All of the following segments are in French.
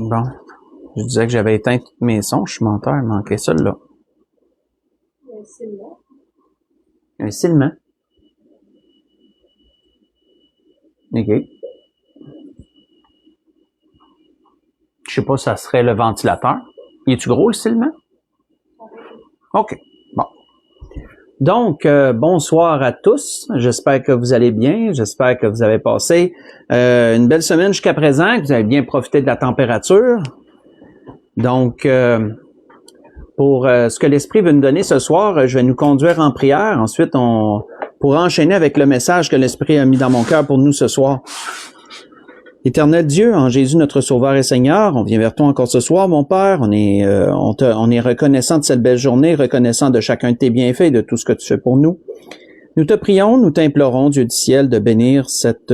Bon. Je disais que j'avais éteint tous mes sons. Je suis menteur. Il manquait ça, là. Un silement. Un silement. OK. Je sais pas si ça serait le ventilateur. Il est-tu gros, le silement? OK. Bon. Donc, bonsoir à tous. J'espère que vous allez bien. J'espère que vous avez passé une belle semaine jusqu'à présent, que vous avez bien profité de la température. Donc, pour ce que l'Esprit veut nous donner ce soir, je vais nous conduire en prière. Ensuite, on pourra enchaîner avec le message que l'Esprit a mis dans mon cœur pour nous ce soir. Éternel Dieu, en Jésus notre Sauveur et Seigneur, on vient vers toi encore ce soir, mon Père. On est reconnaissant de cette belle journée, reconnaissant de chacun de tes bienfaits et de tout ce que tu fais pour nous. Nous te prions, nous t'implorons, Dieu du ciel, de bénir cette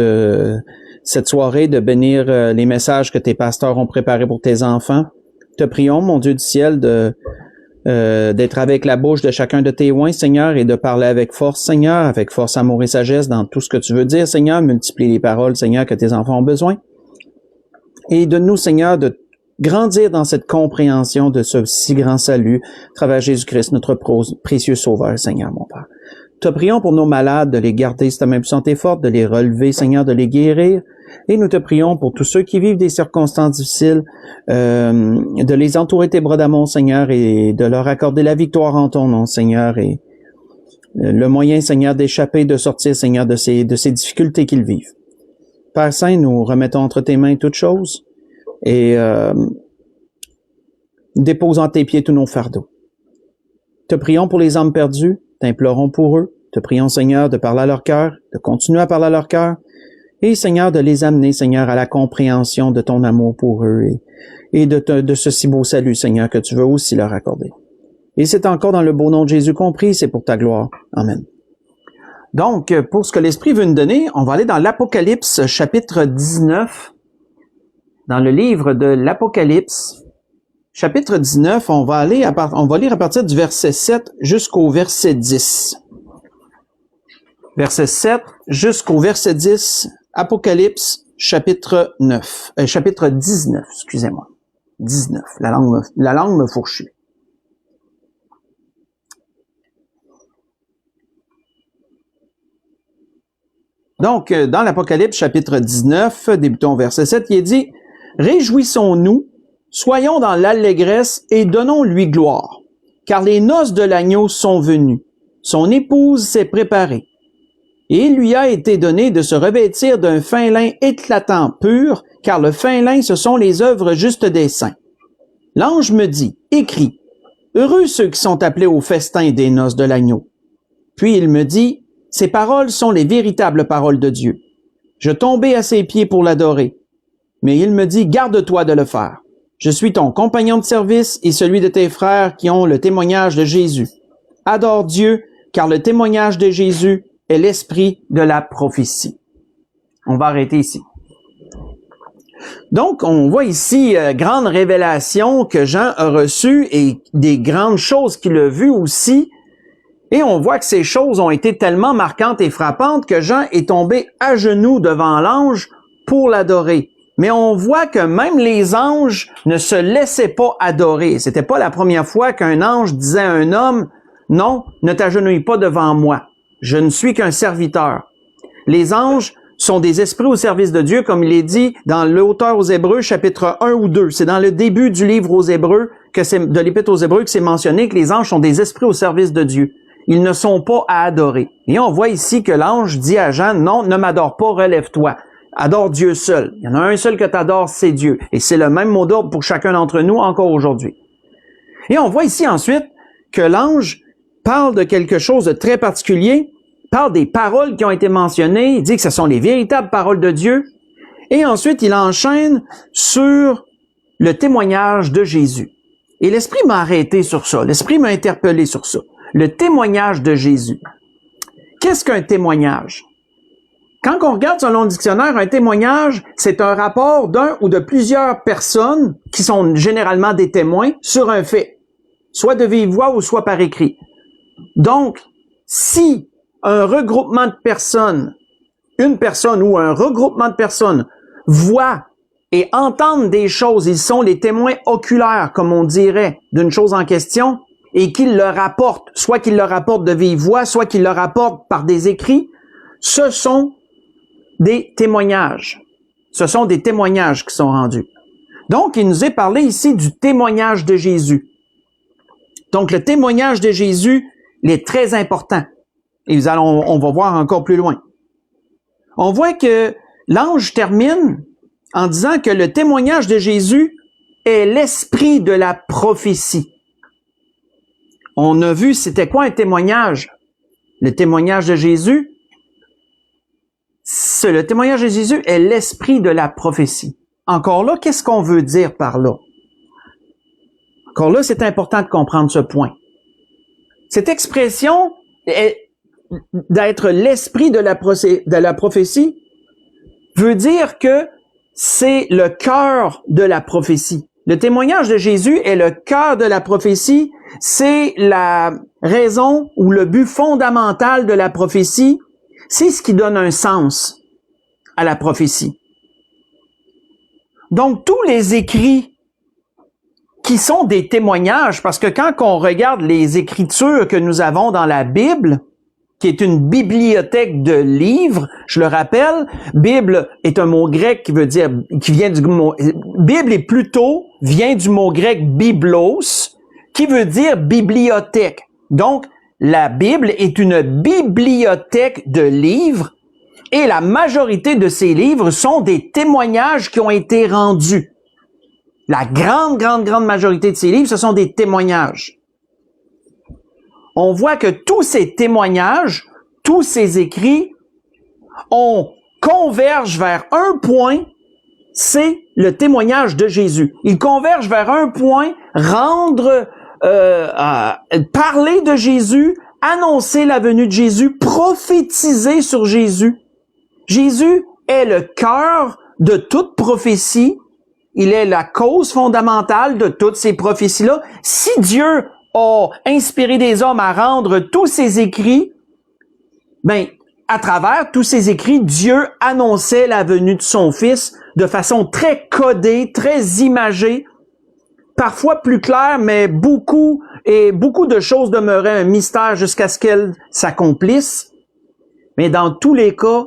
soirée, de bénir les messages que tes pasteurs ont préparés pour tes enfants. Te prions, mon Dieu du ciel, d'être avec la bouche de chacun de tes oints, Seigneur, et de parler avec force, Seigneur, avec force, amour et sagesse dans tout ce que tu veux dire, Seigneur. Multiplie les paroles, Seigneur, que tes enfants ont besoin. Et de nous, Seigneur, de grandir dans cette compréhension de ce si grand salut à travers Jésus-Christ, notre précieux Sauveur, Seigneur, mon Père. Te prions pour nos malades, de les garder si ta main puissante et forte, de les relever, Seigneur, de les guérir. Et nous te prions pour tous ceux qui vivent des circonstances difficiles, de les entourer tes bras d'amour, Seigneur, et de leur accorder la victoire en ton nom, Seigneur, et le moyen, Seigneur, d'échapper, de sortir, Seigneur, de ces difficultés qu'ils vivent. Père Saint, nous remettons entre tes mains toutes choses et déposons à tes pieds tous nos fardeaux. Te prions pour les âmes perdues, t'implorons pour eux. Te prions, Seigneur, de parler à leur cœur, de continuer à parler à leur cœur. Et, Seigneur, de les amener, Seigneur, à la compréhension de ton amour pour eux et de ce si beau salut, Seigneur, que tu veux aussi leur accorder. Et c'est encore dans le beau nom de Jésus compris, c'est pour ta gloire. Amen. Donc, pour ce que l'Esprit veut nous donner, on va aller dans l'Apocalypse, chapitre 19. Dans le livre de l'Apocalypse, chapitre 19, on va lire à partir du verset 7 jusqu'au verset 10. Verset 7 jusqu'au verset 10, Apocalypse, chapitre 19, excusez-moi. 19, la langue me fourchue. Donc, dans l'Apocalypse, chapitre 19, débutons au verset 7, il est dit « Réjouissons-nous, soyons dans l'allégresse et donnons-lui gloire, car les noces de l'agneau sont venues, son épouse s'est préparée. Et il lui a été donné de se revêtir d'un fin lin éclatant pur, car le fin lin, ce sont les œuvres justes des saints. L'ange me dit, écris, heureux ceux qui sont appelés au festin des noces de l'agneau. Puis il me dit, ces paroles sont les véritables paroles de Dieu. Je tombai à ses pieds pour l'adorer. Mais il me dit, garde-toi de le faire. Je suis ton compagnon de service et celui de tes frères qui ont le témoignage de Jésus. Adore Dieu, car le témoignage de Jésus est l'esprit de la prophétie. » On va arrêter ici. Donc, on voit ici grande révélation que Jean a reçue et des grandes choses qu'il a vues aussi. Et on voit que ces choses ont été tellement marquantes et frappantes que Jean est tombé à genoux devant l'ange pour l'adorer. Mais on voit que même les anges ne se laissaient pas adorer. C'était pas la première fois qu'un ange disait à un homme, « Non, ne t'agenouille pas devant moi. Je ne suis qu'un serviteur. » Les anges sont des esprits au service de Dieu, comme il est dit dans l'auteur aux Hébreux, chapitre 1 ou 2. C'est dans le début du livre aux Hébreux, de l'Épître aux Hébreux, que c'est mentionné que les anges sont des esprits au service de Dieu. Ils ne sont pas à adorer. Et on voit ici que l'ange dit à Jean, « Non, ne m'adore pas, relève-toi. Adore Dieu seul. Il y en a un seul que tu adores, c'est Dieu. » Et c'est le même mot d'ordre pour chacun d'entre nous encore aujourd'hui. Et on voit ici ensuite que l'ange parle de quelque chose de très particulier, parle des paroles qui ont été mentionnées, il dit que ce sont les véritables paroles de Dieu, et ensuite il enchaîne sur le témoignage de Jésus. Et l'Esprit m'a arrêté sur ça, l'Esprit m'a interpellé sur ça. Le témoignage de Jésus. Qu'est-ce qu'un témoignage? Quand on regarde selon le dictionnaire, un témoignage, c'est un rapport d'un ou de plusieurs personnes, qui sont généralement des témoins, sur un fait, soit de vive voix ou soit par écrit. Donc, si un regroupement de personnes, une personne ou un regroupement de personnes voit et entendent des choses. Ils sont les témoins oculaires, comme on dirait, d'une chose en question, et qu'ils le rapportent, soit qu'ils le rapportent de vive voix, soit qu'ils le rapportent par des écrits. Ce sont des témoignages. Ce sont des témoignages qui sont rendus. Donc, il nous est parlé ici du témoignage de Jésus. Donc, le témoignage de Jésus, il est très important. Et on va voir encore plus loin. On voit que l'ange termine en disant que le témoignage de Jésus est l'esprit de la prophétie. On a vu c'était quoi un témoignage. Le témoignage de Jésus, le témoignage de Jésus est l'esprit de la prophétie. Encore là, qu'est-ce qu'on veut dire par là? Encore là, c'est important de comprendre ce point. Cette expression d'être l'esprit de la prophétie veut dire que c'est le cœur de la prophétie. Le témoignage de Jésus est le cœur de la prophétie. C'est la raison ou le but fondamental de la prophétie. C'est ce qui donne un sens à la prophétie. Donc, tous les écrits qui sont des témoignages, parce que quand on regarde les écritures que nous avons dans la Bible, qui est une bibliothèque de livres, je le rappelle, Bible est un mot grec qui vient du mot, Bible vient du mot grec biblos, qui veut dire bibliothèque. Donc, la Bible est une bibliothèque de livres et la majorité de ces livres sont des témoignages qui ont été rendus. La grande majorité de ces livres, ce sont des témoignages. On voit que tous ces témoignages, tous ces écrits, on converge vers un point, c'est le témoignage de Jésus. Ils convergent vers un point, parler de Jésus, annoncer la venue de Jésus, prophétiser sur Jésus. Jésus est le cœur de toute prophétie. Il est la cause fondamentale de toutes ces prophéties-là. Si Dieu a inspiré des hommes à rendre tous ces écrits, à travers tous ces écrits, Dieu annonçait la venue de son Fils de façon très codée, très imagée, parfois plus claire, mais beaucoup de choses demeuraient un mystère jusqu'à ce qu'elles s'accomplissent. Mais dans tous les cas,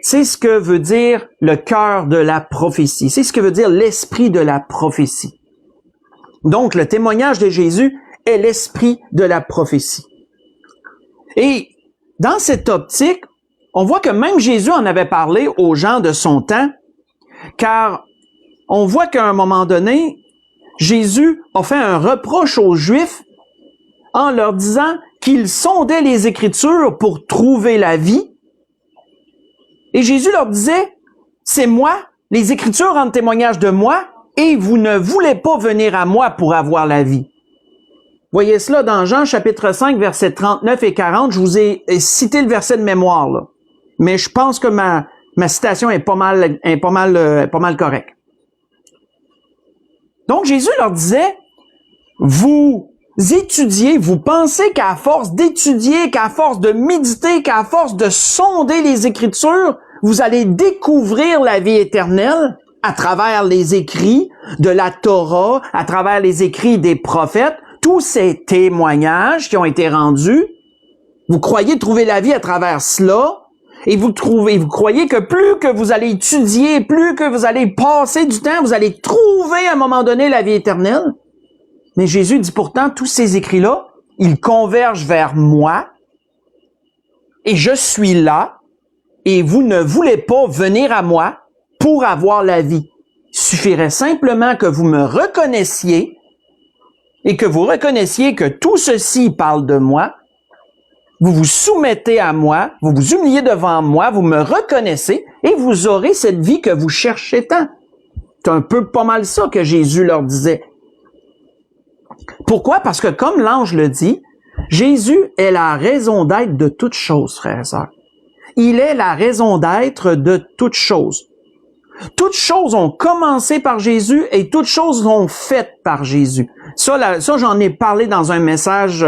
c'est ce que veut dire le cœur de la prophétie. C'est ce que veut dire l'esprit de la prophétie. Donc, le témoignage de Jésus est l'esprit de la prophétie. Et dans cette optique, on voit que même Jésus en avait parlé aux gens de son temps, car on voit qu'à un moment donné, Jésus a fait un reproche aux Juifs en leur disant qu'ils sondaient les Écritures pour trouver la vie. Et Jésus leur disait, c'est moi, les Écritures rendent témoignage de moi, et vous ne voulez pas venir à moi pour avoir la vie. Voyez cela dans Jean chapitre 5, versets 39 et 40. Je vous ai cité le verset de mémoire, là. Mais je pense que ma citation est pas mal correcte. Donc Jésus leur disait, vous étudiez, vous pensez qu'à force d'étudier, qu'à force de méditer, qu'à force de sonder les Écritures, vous allez découvrir la vie éternelle à travers les écrits de la Torah, à travers les écrits des prophètes, tous ces témoignages qui ont été rendus. Vous croyez trouver la vie à travers cela, et vous croyez que plus que vous allez étudier, plus que vous allez passer du temps, vous allez trouver à un moment donné la vie éternelle. Mais Jésus dit pourtant, tous ces écrits-là, ils convergent vers moi, et je suis là, et vous ne voulez pas venir à moi pour avoir la vie. Il suffirait simplement que vous me reconnaissiez, et que vous reconnaissiez que tout ceci parle de moi, vous vous soumettez à moi, vous vous humiliez devant moi, vous me reconnaissez, et vous aurez cette vie que vous cherchez tant. C'est un peu pas mal ça que Jésus leur disait. Pourquoi? Parce que comme l'ange le dit, Jésus est la raison d'être de toutes choses, frères et sœurs. Il est la raison d'être de toutes choses. Toutes choses ont commencé par Jésus et toutes choses sont faites par Jésus. Ça j'en ai parlé dans un message,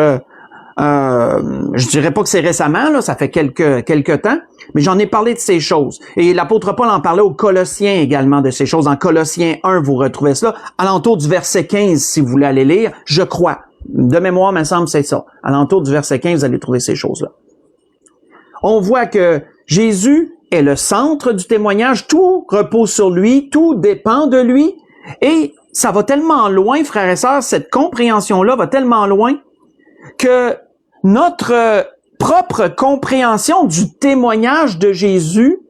je dirais pas que c'est récemment, là, ça fait quelques temps, Mais j'en ai parlé de ces choses. Et l'apôtre Paul en parlait aux Colossiens également de ces choses. En Colossiens 1, vous retrouvez cela. Alentour du verset 15, si vous voulez aller lire, je crois. De mémoire, il me semble, c'est ça. Alentour du verset 15, vous allez trouver ces choses-là. On voit que Jésus est le centre du témoignage. Tout repose sur lui. Tout dépend de lui. Et ça va tellement loin, frères et sœurs, cette compréhension-là va tellement loin que notre propre compréhension du témoignage de Jésus,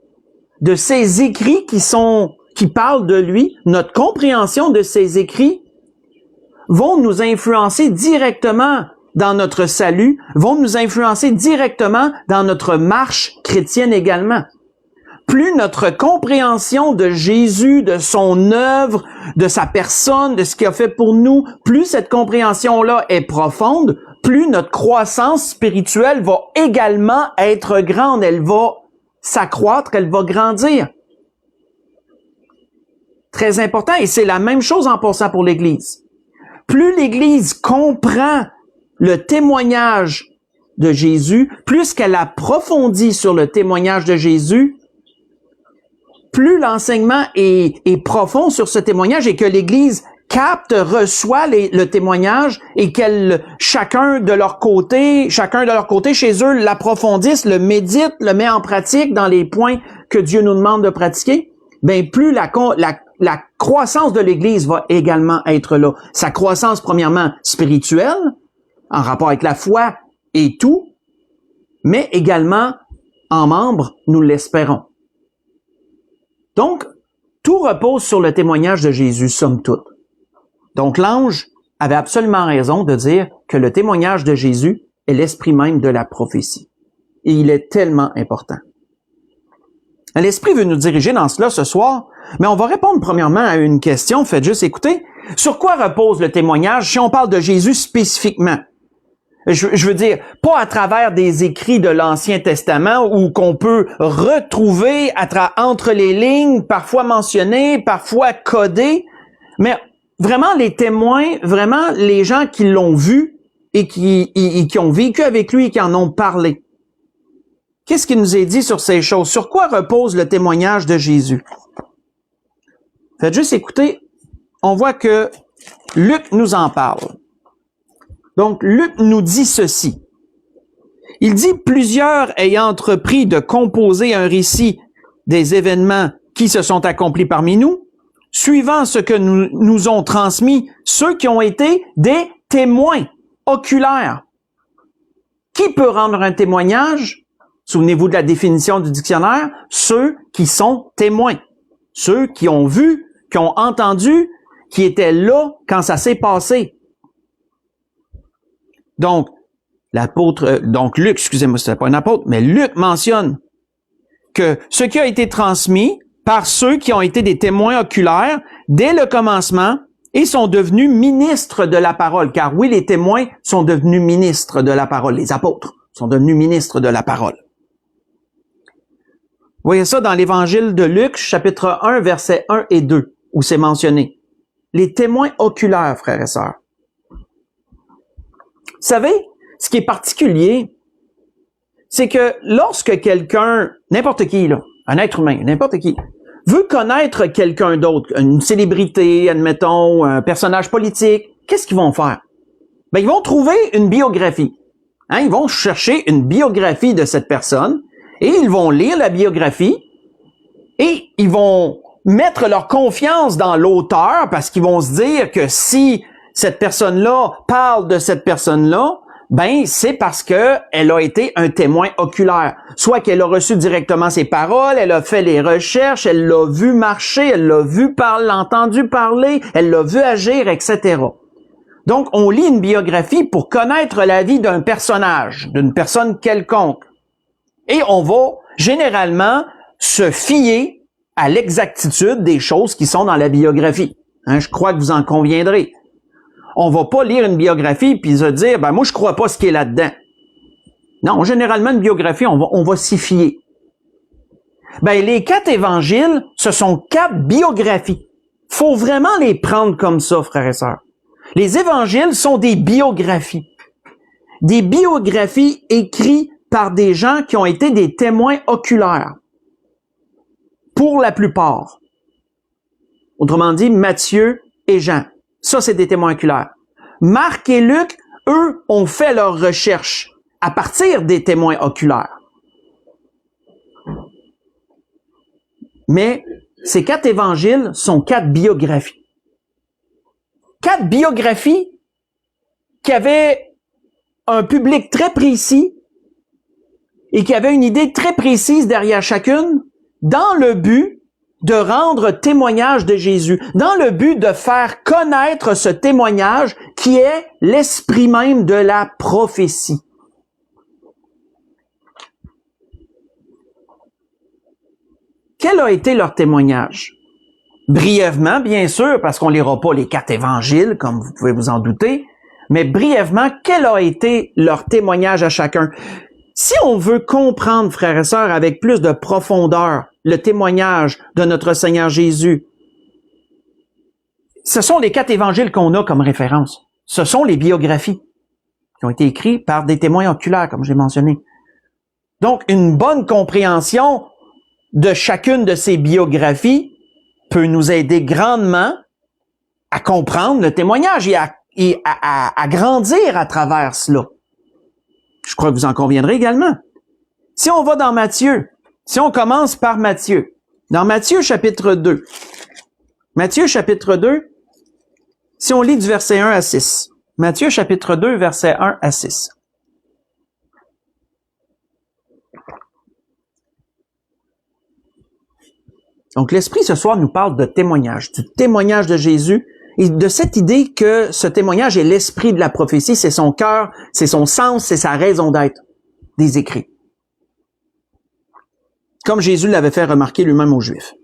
de ses écrits qui parlent de lui, notre compréhension de ses écrits vont nous influencer directement dans notre salut, vont nous influencer directement dans notre marche chrétienne également. Plus notre compréhension de Jésus, de son œuvre, de sa personne, de ce qu'il a fait pour nous, plus cette compréhension-là est profonde, plus notre croissance spirituelle va également être grande. Elle va s'accroître, elle va grandir. Très important, et c'est la même chose en passant pour l'Église. Plus l'Église comprend le témoignage de Jésus, plus qu'elle approfondit sur le témoignage de Jésus, plus l'enseignement est profond sur ce témoignage et que l'Église capte, reçoit le témoignage et qu'elle, chacun de leur côté chez eux, l'approfondissent, le méditent, le met en pratique dans les points que Dieu nous demande de pratiquer, ben plus la croissance de l'Église va également être là. Sa croissance, premièrement, spirituelle, en rapport avec la foi et tout, mais également en membres, nous l'espérons. Donc, tout repose sur le témoignage de Jésus, somme toute. Donc, l'ange avait absolument raison de dire que le témoignage de Jésus est l'esprit même de la prophétie. Et il est tellement important. L'Esprit veut nous diriger dans cela ce soir, mais on va répondre premièrement à une question. Faites juste écouter. Sur quoi repose le témoignage si on parle de Jésus spécifiquement? Je veux dire, pas à travers des écrits de l'Ancien Testament où qu'on peut retrouver entre les lignes, parfois mentionnés, parfois codés, mais vraiment les témoins, vraiment les gens qui l'ont vu et qui ont vécu avec lui et qui en ont parlé. Qu'est-ce qui nous est dit sur ces choses? Sur quoi repose le témoignage de Jésus? Faites juste écouter, on voit que Luc nous en parle. Donc, Luc nous dit ceci. Il dit, plusieurs ayant entrepris de composer un récit des événements qui se sont accomplis parmi nous, suivant ce que nous ont transmis ceux qui ont été des témoins oculaires. Qui peut rendre un témoignage? Souvenez-vous de la définition du dictionnaire. Ceux qui sont témoins. Ceux qui ont vu, qui ont entendu, qui étaient là quand ça s'est passé. Donc, Luc, excusez-moi, c'était pas un apôtre, mais Luc mentionne que ce qui a été transmis par ceux qui ont été des témoins oculaires dès le commencement et sont devenus ministres de la parole. Car oui, les témoins sont devenus ministres de la parole. Les apôtres sont devenus ministres de la parole. Vous voyez ça dans l'Évangile de Luc, chapitre 1, versets 1 et 2, où c'est mentionné. Les témoins oculaires, frères et sœurs. Vous savez, ce qui est particulier, c'est que lorsque quelqu'un, n'importe qui, là, un être humain, n'importe qui, veut connaître quelqu'un d'autre, une célébrité, admettons, un personnage politique, qu'est-ce qu'ils vont faire? Ben, ils vont trouver une biographie. Ils vont chercher une biographie de cette personne et ils vont lire la biographie et ils vont mettre leur confiance dans l'auteur parce qu'ils vont se dire que si cette personne-là parle de cette personne-là, ben c'est parce que elle a été un témoin oculaire. Soit qu'elle a reçu directement ses paroles, elle a fait les recherches, elle l'a vu marcher, elle l'a vu parler, l'a entendu parler, elle l'a vu agir, etc. Donc, on lit une biographie pour connaître la vie d'un personnage, d'une personne quelconque. Et on va généralement se fier à l'exactitude des choses qui sont dans la biographie. Je crois que vous en conviendrez. On va pas lire une biographie puis se dire, ben moi je crois pas ce qui est là-dedans. Non, généralement une biographie, on va s'y fier. Ben les 4 évangiles, ce sont 4 biographies. Faut vraiment les prendre comme ça, frères et sœurs. Les évangiles sont des biographies. Des biographies écrites par des gens qui ont été des témoins oculaires. Pour la plupart. Autrement dit, Matthieu et Jean. Ça, c'est des témoins oculaires. Marc et Luc, eux, ont fait leurs recherches à partir des témoins oculaires. Mais ces 4 évangiles sont 4 biographies. 4 biographies qui avaient un public très précis et qui avaient une idée très précise derrière chacune, dans le but de rendre témoignage de Jésus, dans le but de faire connaître ce témoignage qui est l'esprit même de la prophétie. Quel a été leur témoignage? Brièvement, bien sûr, parce qu'on ne lira pas les 4 évangiles, comme vous pouvez vous en douter, mais brièvement, quel a été leur témoignage à chacun? Si on veut comprendre, frères et sœurs, avec plus de profondeur, le témoignage de notre Seigneur Jésus, ce sont les 4 évangiles qu'on a comme référence. Ce sont les biographies qui ont été écrites par des témoins oculaires, comme j'ai mentionné. Donc, une bonne compréhension de chacune de ces biographies peut nous aider grandement à comprendre le témoignage et à grandir à travers cela. Je crois que vous en conviendrez également. Si on va dans Matthieu, si on commence par Matthieu, dans Matthieu chapitre 2, Matthieu chapitre 2, si on lit du verset 1 à 6, Matthieu chapitre 2, verset 1 à 6. Donc, l'Esprit, ce soir, nous parle de témoignage, du témoignage de Jésus et de cette idée que ce témoignage est l'esprit de la prophétie, c'est son cœur, c'est son sens, c'est sa raison d'être des Écrits. Comme Jésus l'avait fait remarquer lui-même aux Juifs.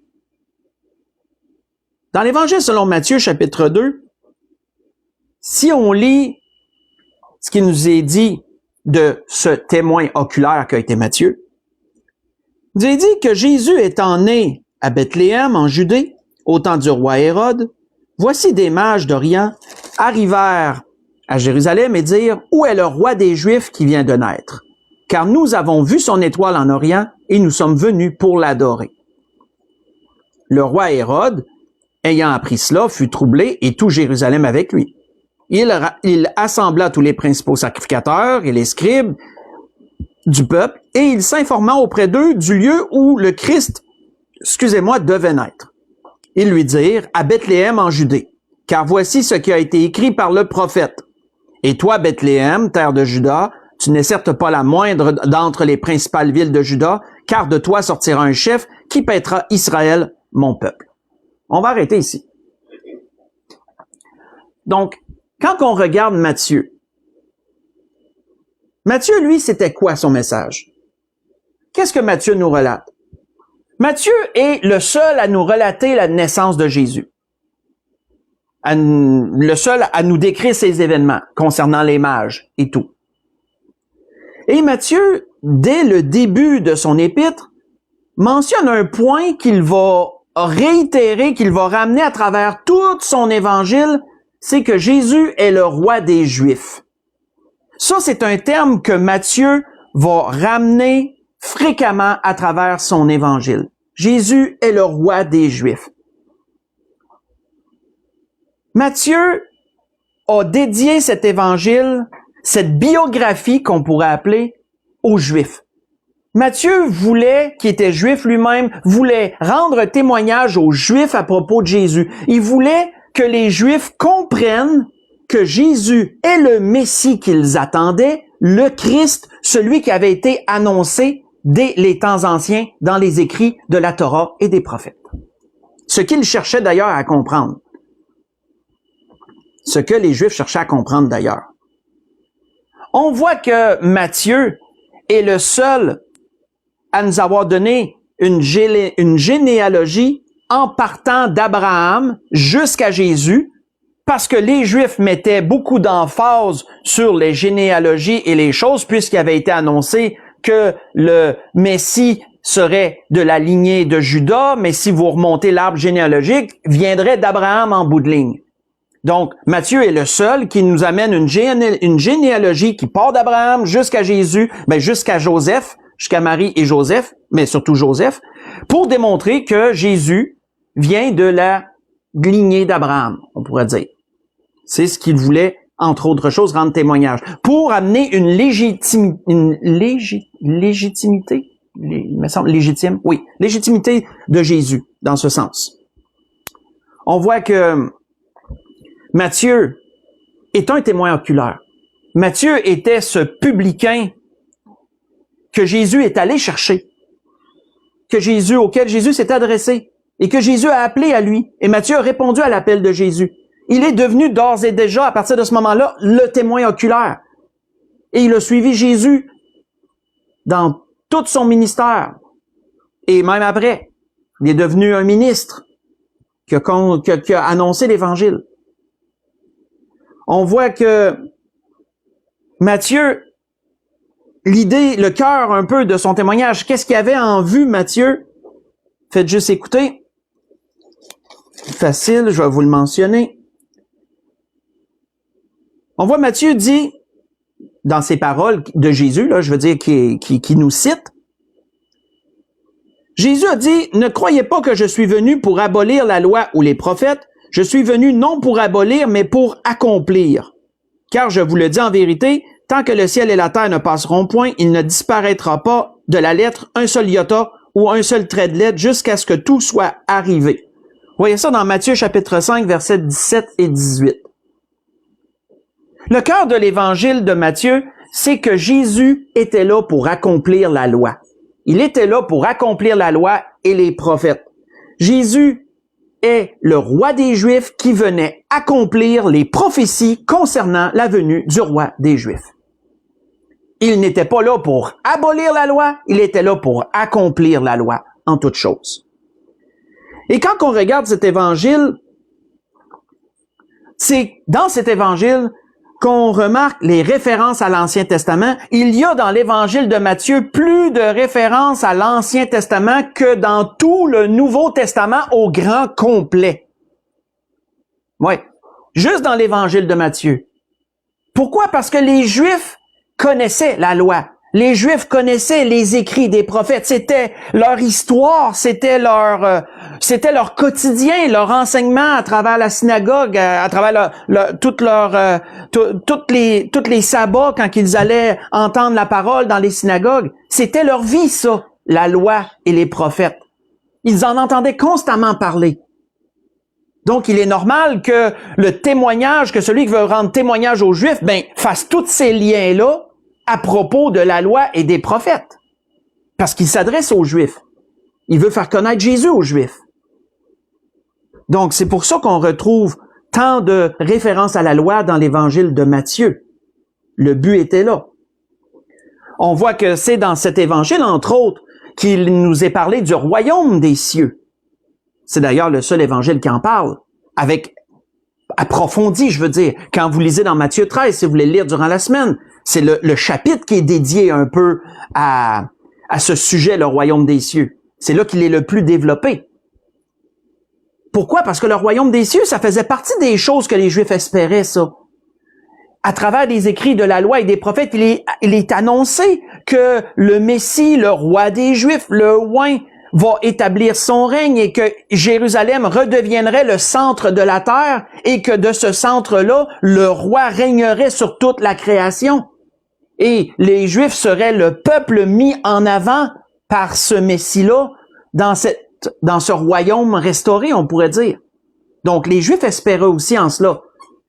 Dans l'Évangile selon Matthieu, chapitre 2, si on lit ce qui nous est dit de ce témoin oculaire qu'a été Matthieu, il nous est dit que Jésus étant né à Bethléem, en Judée, au temps du roi Hérode, voici des mages d'Orient arrivèrent à Jérusalem et dirent « Où est le roi des Juifs qui vient de naître? Car nous avons vu son étoile en Orient et nous sommes venus pour l'adorer. » Le roi Hérode, ayant appris cela, fut troublé et tout Jérusalem avec lui. Il assembla tous les principaux sacrificateurs et les scribes du peuple et il s'informa auprès d'eux du lieu où le Christ devait naître. Ils lui dirent, à Bethléem en Judée, car voici ce qui a été écrit par le prophète. Et toi, Bethléem, terre de Juda, tu n'es certes pas la moindre d'entre les principales villes de Juda, car de toi sortira un chef qui paîtra Israël, mon peuple. On va arrêter ici. Donc, quand on regarde Matthieu, lui, c'était quoi son message? Qu'est-ce que Matthieu nous relate? Matthieu est le seul à nous relater la naissance de Jésus. Le seul à nous décrire ces événements concernant les mages et tout. Et Matthieu, dès le début de son épître, mentionne un point qu'il va réitérer, qu'il va ramener à travers tout son évangile, c'est que Jésus est le roi des Juifs. Ça, c'est un terme que Matthieu va ramener fréquemment à travers son évangile. Jésus est le roi des Juifs. Matthieu a dédié cet évangile, cette biographie qu'on pourrait appeler, aux Juifs. Matthieu voulait, qui était juif lui-même, voulait rendre témoignage aux Juifs à propos de Jésus. Il voulait que les Juifs comprennent que Jésus est le Messie qu'ils attendaient, le Christ, celui qui avait été annoncé dès les temps anciens dans les écrits de la Torah et des prophètes. Ce qu'ils cherchaient d'ailleurs à comprendre. Ce que les Juifs cherchaient à comprendre d'ailleurs. On voit que Matthieu est le seul à nous avoir donné une généalogie en partant d'Abraham jusqu'à Jésus, parce que les Juifs mettaient beaucoup d'emphase sur les généalogies et les choses, puisqu'il avait été annoncé que le Messie serait de la lignée de Juda, mais si vous remontez l'arbre généalogique, viendrait d'Abraham en bout de ligne. Donc, Matthieu est le seul qui nous amène une généalogie qui part d'Abraham jusqu'à Jésus, jusqu'à Joseph, jusqu'à Marie et Joseph, mais surtout Joseph, pour démontrer que Jésus vient de la lignée d'Abraham, on pourrait dire. C'est ce qu'il voulait, entre autres choses, rendre témoignage. Pour amener une légitimité, il me semble légitime, oui, légitimité de Jésus, dans ce sens. On voit que Matthieu est un témoin oculaire. Matthieu était ce publicain que Jésus est allé chercher, auquel Jésus s'est adressé et que Jésus a appelé à lui. Et Matthieu a répondu à l'appel de Jésus. Il est devenu d'ores et déjà, à partir de ce moment-là, le témoin oculaire. Et il a suivi Jésus dans tout son ministère. Et même après, il est devenu un ministre qui a annoncé l'Évangile. On voit que Matthieu, le cœur un peu de son témoignage, qu'est-ce qu'il avait en vue, Matthieu? Faites juste écouter. Facile, je vais vous le mentionner. On voit Matthieu dit, dans ses paroles de Jésus, là, je veux dire, qui nous cite, Jésus a dit, « Ne croyez pas que je suis venu pour abolir la loi ou les prophètes. Je suis venu non pour abolir, mais pour accomplir. Car je vous le dis en vérité, tant que le ciel et la terre ne passeront point, il ne disparaîtra pas de la lettre un seul iota ou un seul trait de lettre jusqu'à ce que tout soit arrivé. » Vous voyez ça dans Matthieu chapitre 5, versets 17 et 18. Le cœur de l'évangile de Matthieu, c'est que Jésus était là pour accomplir la loi. Il était là pour accomplir la loi et les prophètes. Jésus est le roi des Juifs qui venait accomplir les prophéties concernant la venue du roi des Juifs. Il n'était pas là pour abolir la loi, il était là pour accomplir la loi en toutes choses. Et quand on regarde cet évangile, c'est dans cet évangile qu'on remarque les références à l'Ancien Testament. Il y a dans l'évangile de Matthieu plus de références à l'Ancien Testament que dans tout le Nouveau Testament au grand complet. Oui, juste dans l'évangile de Matthieu. Pourquoi? Parce que les Juifs connaissaient la loi. Les Juifs connaissaient les écrits des prophètes. C'était leur histoire, c'était leur quotidien, leur enseignement à travers la synagogue, à travers toutes les sabbats quand ils allaient entendre la parole dans les synagogues. C'était leur vie, ça, la loi et les prophètes. Ils en entendaient constamment parler. Donc, il est normal que le témoignage, que celui qui veut rendre témoignage aux Juifs, fasse tous ces liens-là à propos de la loi et des prophètes. Parce qu'il s'adresse aux Juifs. Il veut faire connaître Jésus aux Juifs. Donc, c'est pour ça qu'on retrouve tant de références à la loi dans l'évangile de Matthieu. Le but était là. On voit que c'est dans cet évangile, entre autres, qu'il nous est parlé du royaume des cieux. C'est d'ailleurs le seul évangile qui en parle, avec approfondi, je veux dire. Quand vous lisez dans Matthieu 13, si vous voulez le lire durant la semaine, c'est le chapitre qui est dédié un peu à ce sujet, le royaume des cieux. C'est là qu'il est le plus développé. Pourquoi? Parce que le royaume des cieux, ça faisait partie des choses que les Juifs espéraient, ça. À travers les écrits de la loi et des prophètes, il est annoncé que le Messie, le roi des Juifs, le oint, va établir son règne et que Jérusalem redeviendrait le centre de la terre et que de ce centre-là, le roi régnerait sur toute la création. Et les Juifs seraient le peuple mis en avant par ce Messie-là dans ce royaume restauré, on pourrait dire. Donc, les Juifs espéraient aussi en cela.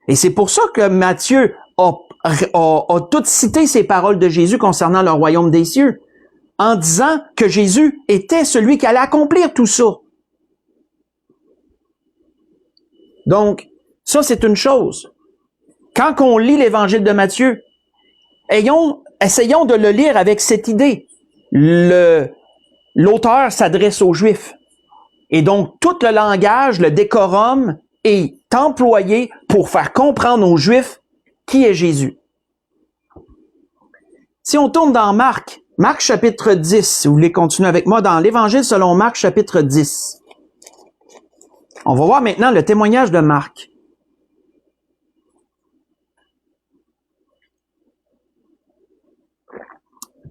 Et c'est pour ça que Matthieu a tout cité ces paroles de Jésus concernant le royaume des cieux, en disant que Jésus était celui qui allait accomplir tout ça. Donc, ça, c'est une chose. Quand on lit l'évangile de Matthieu, essayons de le lire avec cette idée. L'auteur s'adresse aux Juifs. Et donc, tout le langage, le décorum est employé pour faire comprendre aux Juifs qui est Jésus. Si on tourne dans Marc chapitre 10, si vous voulez continuer avec moi, dans l'Évangile selon Marc chapitre 10. On va voir maintenant le témoignage de Marc.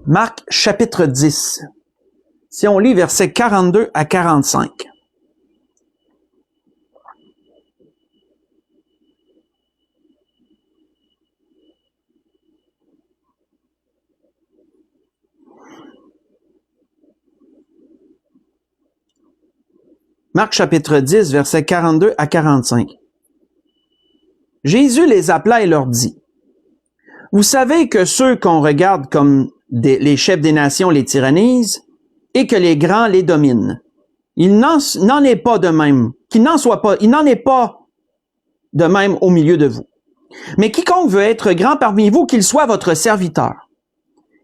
Marc chapitre 10. Si on lit versets 42 à 45. Marc chapitre 10, versets 42 à 45. Jésus les appela et leur dit, « Vous savez que ceux qu'on regarde comme les chefs des nations les tyrannisent et que les grands les dominent. Il n'en est pas de même, il n'en est pas de même au milieu de vous. Mais quiconque veut être grand parmi vous, qu'il soit votre serviteur.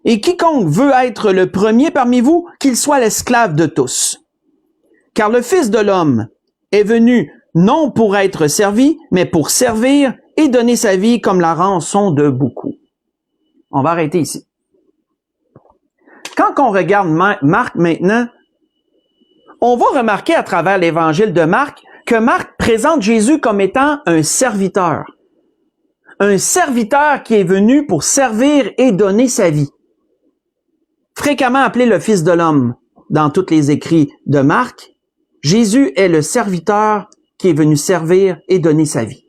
Et quiconque veut être le premier parmi vous, qu'il soit l'esclave de tous. Car le Fils de l'homme est venu non pour être servi, mais pour servir et donner sa vie comme la rançon de beaucoup. » On va arrêter ici. Quand on regarde Marc maintenant, on va remarquer à travers l'évangile de Marc que Marc présente Jésus comme étant un serviteur. Un serviteur qui est venu pour servir et donner sa vie. Fréquemment appelé le Fils de l'homme dans tous les écrits de Marc, Jésus est le serviteur qui est venu servir et donner sa vie.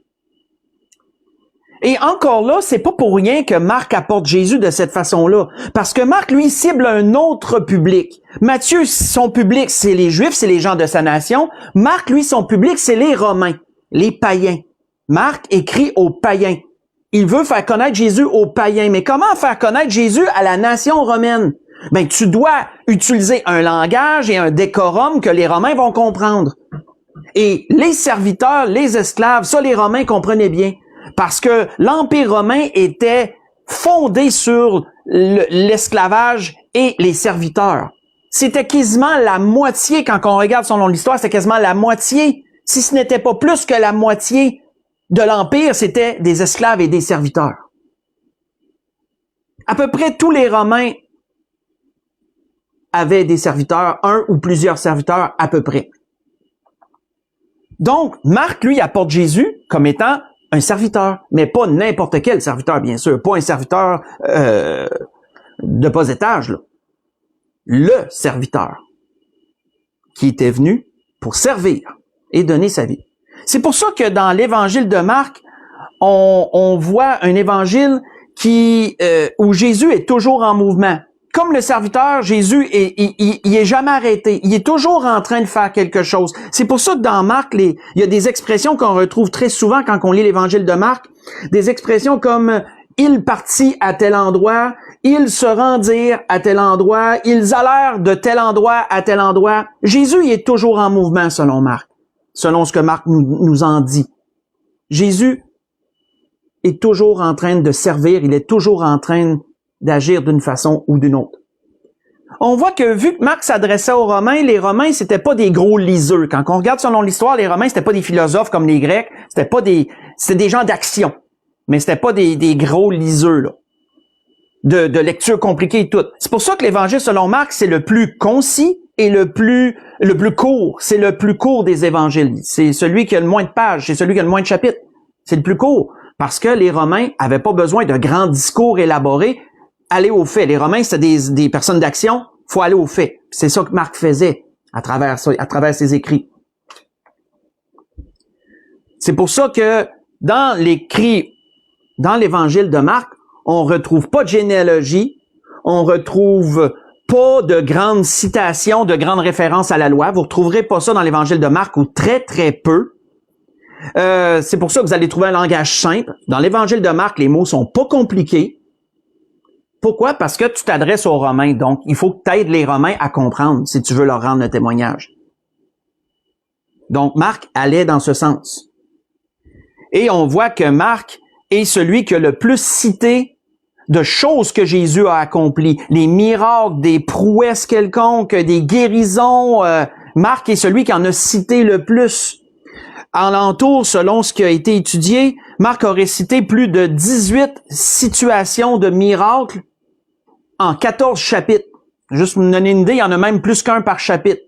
Et encore là, c'est pas pour rien que Marc apporte Jésus de cette façon-là. Parce que Marc, lui, cible un autre public. Matthieu, son public, c'est les Juifs, c'est les gens de sa nation. Marc, lui, son public, c'est les Romains, les païens. Marc écrit aux païens. Il veut faire connaître Jésus aux païens. Mais comment faire connaître Jésus à la nation romaine? Ben, tu dois utiliser un langage et un décorum que les Romains vont comprendre. Et les serviteurs, les esclaves, ça, les Romains comprenaient bien. Parce que l'Empire romain était fondé sur l'esclavage et les serviteurs. C'était quasiment la moitié, quand on regarde selon l'histoire, c'était quasiment la moitié, si ce n'était pas plus que la moitié de l'Empire, c'était des esclaves et des serviteurs. À peu près tous les Romains avaient des serviteurs, un ou plusieurs serviteurs à peu près. Donc, Marc, lui, apporte Jésus comme étant un serviteur, mais pas n'importe quel serviteur, bien sûr. Pas un serviteur de bas étage, là. Le serviteur qui était venu pour servir et donner sa vie. C'est pour ça que dans l'évangile de Marc, on voit un évangile où Jésus est toujours en mouvement. Comme le serviteur, Jésus, il est jamais arrêté. Il est toujours en train de faire quelque chose. C'est pour ça que dans Marc, il y a des expressions qu'on retrouve très souvent quand on lit l'évangile de Marc. Des expressions comme « il partit à tel endroit »,« ils se rendirent à tel endroit »,« ils allèrent de tel endroit à tel endroit ». Jésus, il est toujours en mouvement selon Marc, selon ce que Marc nous en dit. Jésus est toujours en train de servir, il est toujours en train d'agir d'une façon ou d'une autre. On voit que vu que Marc s'adressait aux Romains, les Romains, c'était pas des gros liseux. Quand on regarde selon l'histoire, les Romains, c'était pas des philosophes comme les Grecs, c'était des gens d'action. Mais c'était pas des gros liseux, là. De lecture compliquée et tout. C'est pour ça que l'évangile selon Marc, c'est le plus concis et le plus court. C'est le plus court des évangiles. C'est celui qui a le moins de pages, c'est celui qui a le moins de chapitres. C'est le plus court. Parce que les Romains avaient pas besoin de grands discours élaborés. Aller au fait. Les Romains, c'était des personnes d'action. Faut aller au fait. C'est ça que Marc faisait à travers ses écrits. C'est pour ça que dans l'évangile de Marc, on retrouve pas de généalogie, on retrouve pas de grandes citations, de grandes références à la loi. Vous retrouverez pas ça dans l'évangile de Marc ou très très peu. C'est pour ça que vous allez trouver un langage simple. Dans l'évangile de Marc, les mots sont pas compliqués. Pourquoi? Parce que tu t'adresses aux Romains. Donc, il faut que tu aides les Romains à comprendre si tu veux leur rendre le témoignage. Donc, Marc allait dans ce sens. Et on voit que Marc est celui qui a le plus cité de choses que Jésus a accomplies. Les miracles, des prouesses quelconques, des guérisons. Marc est celui qui en a cité le plus. En l'entour, selon ce qui a été étudié, Marc aurait cité plus de 18 situations de miracles en 14 chapitres. Juste pour vous donner une idée, il y en a même plus qu'un par chapitre.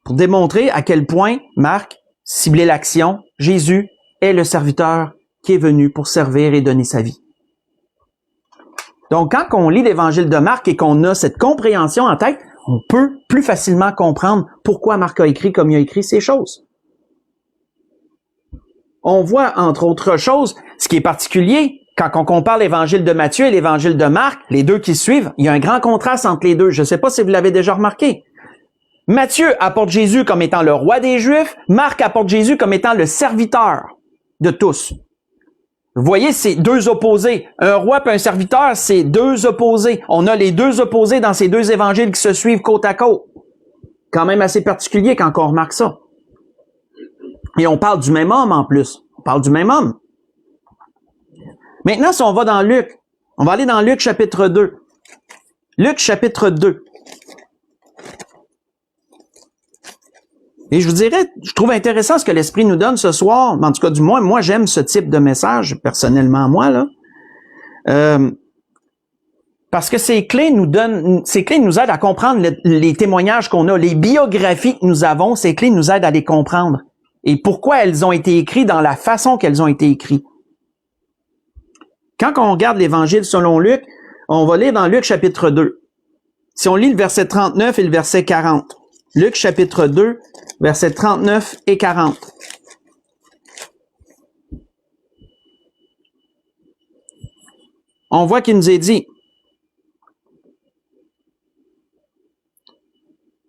Pour démontrer à quel point Marc ciblait l'action, Jésus est le serviteur qui est venu pour servir et donner sa vie. Donc, quand on lit l'évangile de Marc et qu'on a cette compréhension en tête, on peut plus facilement comprendre pourquoi Marc a écrit comme il a écrit ces choses. On voit, entre autres choses, ce qui est particulier, quand on compare l'évangile de Matthieu et l'évangile de Marc, les deux qui suivent, il y a un grand contraste entre les deux. Je ne sais pas si vous l'avez déjà remarqué. Matthieu apporte Jésus comme étant le roi des Juifs, Marc apporte Jésus comme étant le serviteur de tous. Vous voyez, c'est deux opposés. Un roi et un serviteur, c'est deux opposés. On a les deux opposés dans ces deux évangiles qui se suivent côte à côte. Quand même assez particulier quand on remarque ça. Et on parle du même homme en plus. On parle du même homme. Maintenant, si on va dans Luc, on va aller dans Luc chapitre 2. Luc chapitre 2. Et je vous dirais, je trouve intéressant ce que l'Esprit nous donne ce soir. En tout cas, du moins, moi, j'aime ce type de message, personnellement, moi, là. Parce que ces clés nous aident à comprendre les témoignages qu'on a, les biographies que nous avons, ces clés nous aident à les comprendre. Et pourquoi elles ont été écrites dans la façon qu'elles ont été écrites. Quand on regarde l'Évangile selon Luc, on va lire dans Luc chapitre 2. Si on lit le verset 39 et le verset 40. Luc chapitre 2, versets 39 et 40. On voit qu'il nous est dit,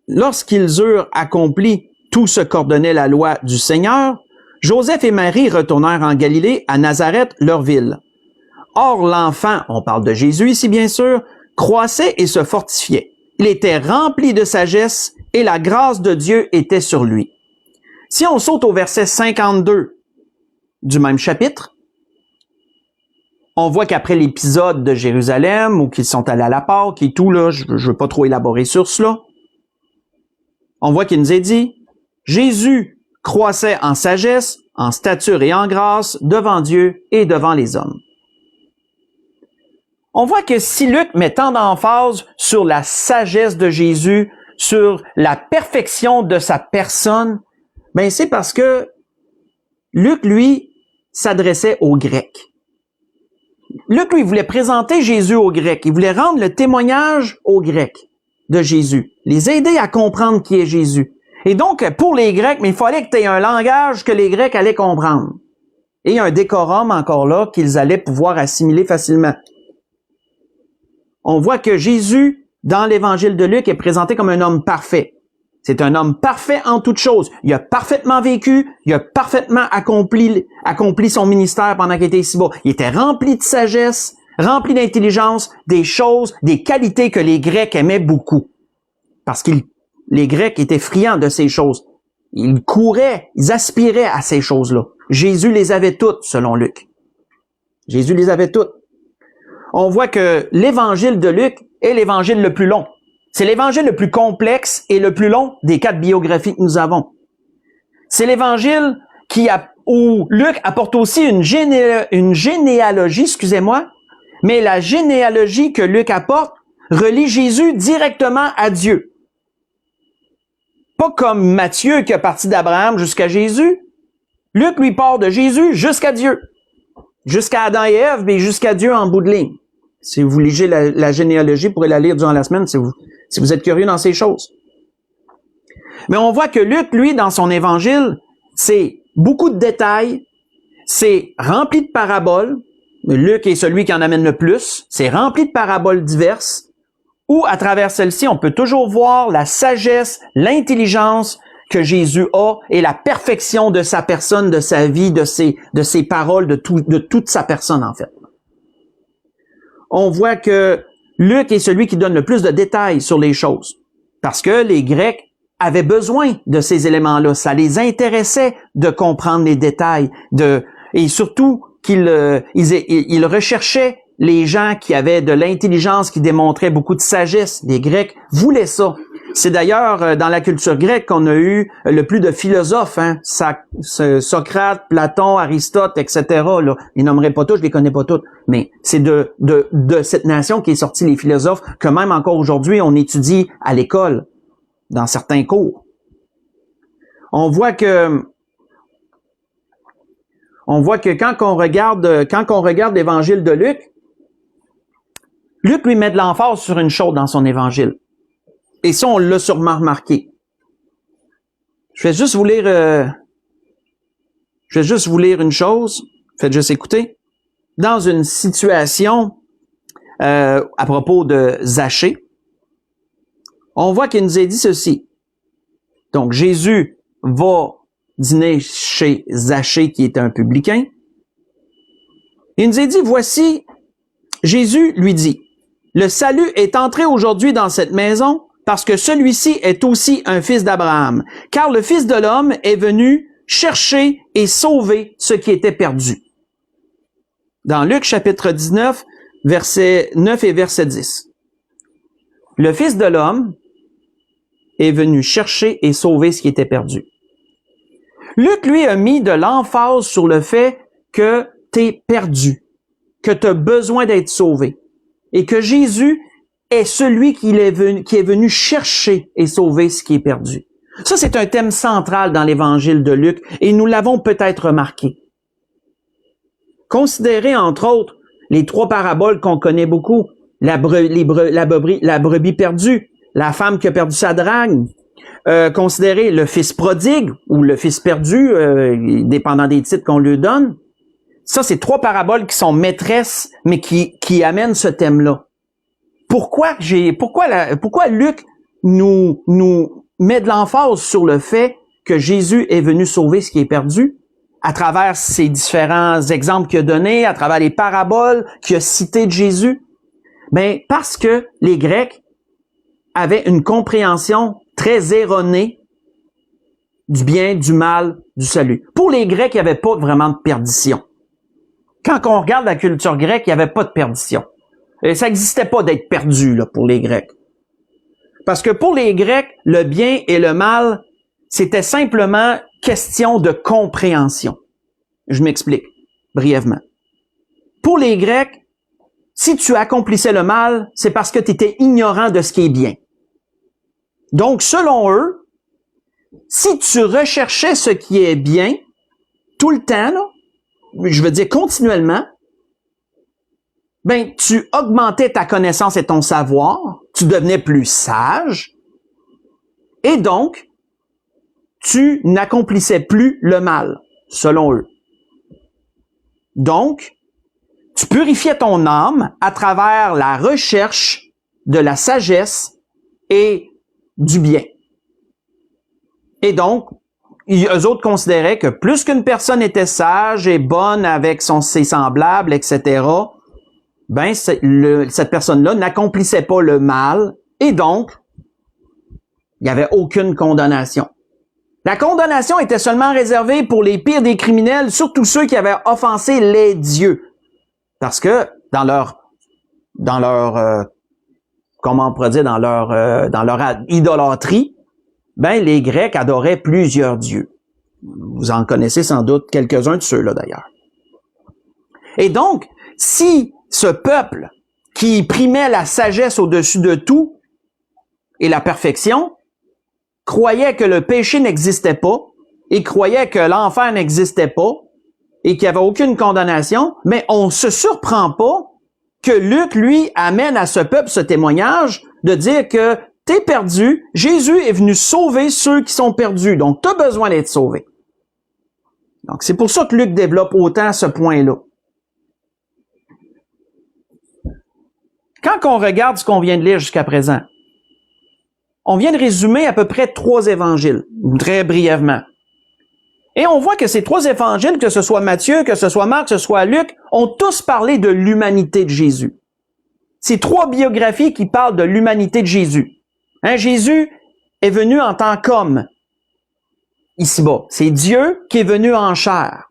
lorsqu'ils eurent accompli tout ce qu'ordonnait la loi du Seigneur, Joseph et Marie retournèrent en Galilée, à Nazareth, leur ville. Or, l'enfant, on parle de Jésus ici bien sûr, croissait et se fortifiait. Il était rempli de sagesse et la grâce de Dieu était sur lui. Si on saute au verset 52 du même chapitre, on voit qu'après l'épisode de Jérusalem, où qu'ils sont allés à la Pâque et tout, là, je veux pas trop élaborer sur cela, on voit qu'il nous est dit, Jésus croissait en sagesse, en stature et en grâce devant Dieu et devant les hommes. On voit que si Luc met tant d'emphase sur la sagesse de Jésus, sur la perfection de sa personne, ben c'est parce que Luc, lui, s'adressait aux Grecs. Luc, lui, voulait présenter Jésus aux Grecs. Il voulait rendre le témoignage aux Grecs de Jésus, les aider à comprendre qui est Jésus. Et donc, pour les Grecs, mais il fallait que tu aies un langage que les Grecs allaient comprendre. Et un décorum encore là qu'ils allaient pouvoir assimiler facilement. On voit que Jésus, dans l'évangile de Luc, est présenté comme un homme parfait. C'est un homme parfait en toutes choses. Il a parfaitement vécu, il a parfaitement accompli son ministère pendant qu'il était ici-bas. Il était rempli de sagesse, rempli d'intelligence, des choses, des qualités que les Grecs aimaient beaucoup. Parce que les Grecs étaient friands de ces choses. Ils couraient, ils aspiraient à ces choses-là. Jésus les avait toutes, selon Luc. Jésus les avait toutes. On voit que l'évangile de Luc est l'évangile le plus long. C'est l'évangile le plus complexe et le plus long des 4 biographies que nous avons. C'est l'évangile où Luc apporte aussi une généalogie, mais la généalogie que Luc apporte relie Jésus directement à Dieu. Pas comme Matthieu qui est parti d'Abraham jusqu'à Jésus. Luc, lui, part de Jésus jusqu'à Dieu. Jusqu'à Adam et Ève, mais jusqu'à Dieu en bout de ligne. Si vous lisez la généalogie, vous pourrez la lire durant la semaine si vous êtes curieux dans ces choses. Mais on voit que Luc, lui, dans son évangile, c'est beaucoup de détails, c'est rempli de paraboles. Luc est celui qui en amène le plus. C'est rempli de paraboles diverses, où à travers celles-ci, on peut toujours voir la sagesse, l'intelligence que Jésus a et la perfection de sa personne, de sa vie, de ses paroles, de toute sa personne, en fait. On voit que Luc est celui qui donne le plus de détails sur les choses. Parce que les Grecs avaient besoin de ces éléments-là. Ça les intéressait de comprendre les détails, et surtout qu'ils recherchaient les gens qui avaient de l'intelligence, qui démontraient beaucoup de sagesse. Les Grecs voulaient ça. C'est d'ailleurs dans la culture grecque qu'on a eu le plus de philosophes, hein? Socrate, Platon, Aristote, etc. Là. Je les nommerai pas tous, je les connais pas tous. Mais c'est de cette nation qui est sorti les philosophes que même encore aujourd'hui on étudie à l'école, dans certains cours. On voit que quand on regarde l'évangile de Luc, Luc lui met de l'emphase sur une chose dans son évangile. Et ça, on l'a sûrement remarqué. Je vais juste vous lire une chose. Faites juste écouter. Dans une situation à propos de Zachée, on voit qu'il nous est dit ceci. Donc, Jésus va dîner chez Zachée, qui est un publicain. Il nous est dit, voici, Jésus lui dit, « Le salut est entré aujourd'hui dans cette maison parce que celui-ci est aussi un fils d'Abraham, car le Fils de l'homme est venu chercher et sauver ce qui était perdu. » Dans Luc chapitre 19, verset 9 et verset 10. Le Fils de l'homme est venu chercher et sauver ce qui était perdu. Luc, lui, a mis de l'emphase sur le fait que t'es perdu, que tu as besoin d'être sauvé, et que Jésus est celui qui est venu chercher et sauver ce qui est perdu. Ça, c'est un thème central dans l'évangile de Luc, et nous l'avons peut-être remarqué. Considérez, entre autres, les 3 paraboles qu'on connaît beaucoup, la brebis perdue, la femme qui a perdu sa drague, considérez le fils prodigue ou le fils perdu, dépendant des titres qu'on lui donne. Ça, c'est 3 paraboles qui sont maîtresses, mais qui amènent ce thème-là. Pourquoi Luc nous met de l'emphase sur le fait que Jésus est venu sauver ce qui est perdu à travers ces différents exemples qu'il a donnés, à travers les paraboles qu'il a citées de Jésus? Ben, parce que les Grecs avaient une compréhension très erronée du bien, du mal, du salut. Pour les Grecs, il n'y avait pas vraiment de perdition. Quand on regarde la culture grecque, il n'y avait pas de perdition. Et ça n'existait pas d'être perdu là, pour les Grecs. Parce que pour les Grecs, le bien et le mal, c'était simplement question de compréhension. Je m'explique brièvement. Pour les Grecs, si tu accomplissais le mal, c'est parce que tu étais ignorant de ce qui est bien. Donc, selon eux, si tu recherchais ce qui est bien, tout le temps, là, je veux dire continuellement, ben, tu augmentais ta connaissance et ton savoir, tu devenais plus sage, et donc, tu n'accomplissais plus le mal, selon eux. Donc, tu purifiais ton âme à travers la recherche de la sagesse et du bien. Et donc, eux autres considéraient que plus qu'une personne était sage et bonne avec ses semblables, etc., ben, cette personne-là n'accomplissait pas le mal, et donc, il n'y avait aucune condamnation. La condamnation était seulement réservée pour les pires des criminels, surtout ceux qui avaient offensé les dieux. Parce que dans leur comment on pourrait dire, dans leur idolâtrie, ben, les Grecs adoraient plusieurs dieux. Vous en connaissez sans doute quelques-uns de ceux-là, d'ailleurs. Et donc, si ce peuple qui primait la sagesse au-dessus de tout et la perfection, croyait que le péché n'existait pas et croyait que l'enfer n'existait pas et qu'il n'y avait aucune condamnation, mais on se surprend pas que Luc, lui, amène à ce peuple ce témoignage de dire que t'es perdu, Jésus est venu sauver ceux qui sont perdus, donc t'as besoin d'être sauvé. Donc c'est pour ça que Luc développe autant ce point-là. Quand on regarde ce qu'on vient de lire jusqu'à présent, on vient de résumer à peu près 3 évangiles, très brièvement. Et on voit que ces 3 évangiles, que ce soit Matthieu, que ce soit Marc, que ce soit Luc, ont tous parlé de l'humanité de Jésus. Ces 3 biographies qui parlent de l'humanité de Jésus. Hein, Jésus est venu en tant qu'homme, ici-bas. C'est Dieu qui est venu en chair.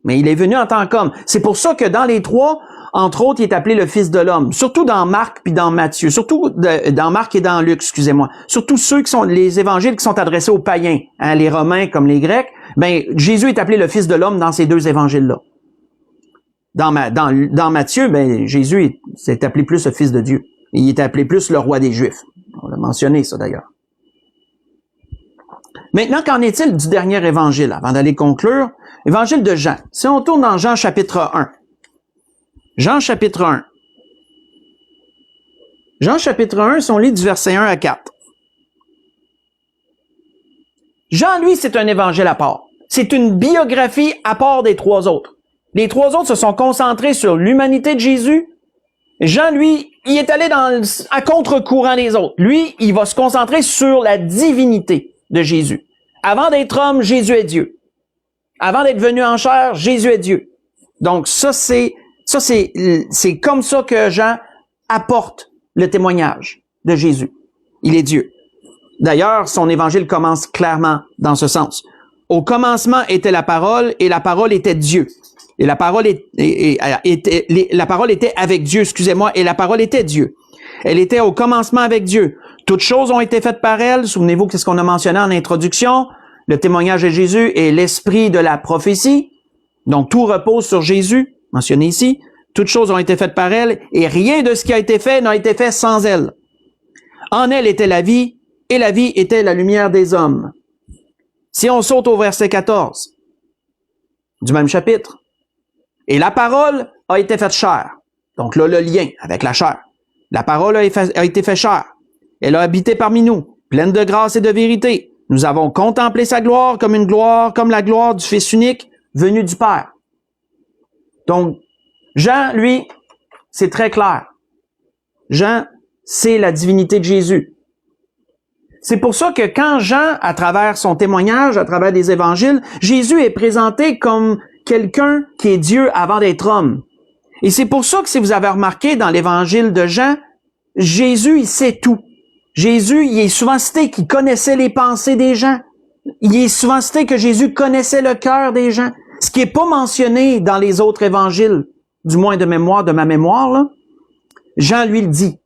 Mais il est venu en tant qu'homme. C'est pour ça que dans les 3, entre autres, il est appelé le Fils de l'homme. Surtout dans Marc puis dans Matthieu. Surtout dans Marc et dans Luc, excusez-moi. Surtout ceux qui sont les évangiles qui sont adressés aux païens, hein, les Romains comme les Grecs. Ben, Jésus est appelé le Fils de l'homme dans ces 2 évangiles-là. Dans Matthieu, ben, Jésus est appelé plus le Fils de Dieu. Il est appelé plus le roi des Juifs. On l'a mentionné, ça, d'ailleurs. Maintenant, qu'en est-il du dernier évangile? Avant d'aller conclure, évangile de Jean. Si on tourne dans Jean chapitre 1. Jean chapitre 1. Jean chapitre 1, si on lit du verset 1 à 4. Jean, lui, c'est un évangile à part. C'est une biographie à part des trois autres. Les trois autres se sont concentrés sur l'humanité de Jésus. Jean, lui, il est allé à contre-courant des autres. Lui, il va se concentrer sur la divinité de Jésus. Avant d'être homme, Jésus est Dieu. Avant d'être venu en chair, Jésus est Dieu. Donc c'est comme ça que Jean apporte le témoignage de Jésus. Il est Dieu. D'ailleurs, son évangile commence clairement dans ce sens. Au commencement était la parole et la parole était Dieu. Et la parole la parole était avec Dieu, excusez-moi, et la parole était Dieu. Elle était au commencement avec Dieu. Toutes choses ont été faites par elle. Souvenez-vous que c'est ce qu'on a mentionné en introduction. Le témoignage de Jésus est l'esprit de la prophétie. Donc, tout repose sur Jésus, mentionné ici. Toutes choses ont été faites par elle, et rien de ce qui a été fait n'a été fait sans elle. En elle était la vie, et la vie était la lumière des hommes. Si on saute au verset 14 du même chapitre, et la parole a été faite chair. Donc là, le lien avec la chair. La parole a été faite chair. Elle a habité parmi nous, pleine de grâce et de vérité. Nous avons contemplé sa gloire comme la gloire du Fils unique venu du Père. Donc, Jean, lui, c'est très clair. Jean, c'est la divinité de Jésus. C'est pour ça que quand Jean, à travers son témoignage, à travers des évangiles, Jésus est présenté comme quelqu'un qui est Dieu avant d'être homme. Et c'est pour ça que si vous avez remarqué dans l'évangile de Jean, Jésus, il sait tout. Jésus, il est souvent cité qu'il connaissait les pensées des gens. Il est souvent cité que Jésus connaissait le cœur des gens. Ce qui est pas mentionné dans les autres évangiles, du moins de ma mémoire, là. Jean, lui, le dit.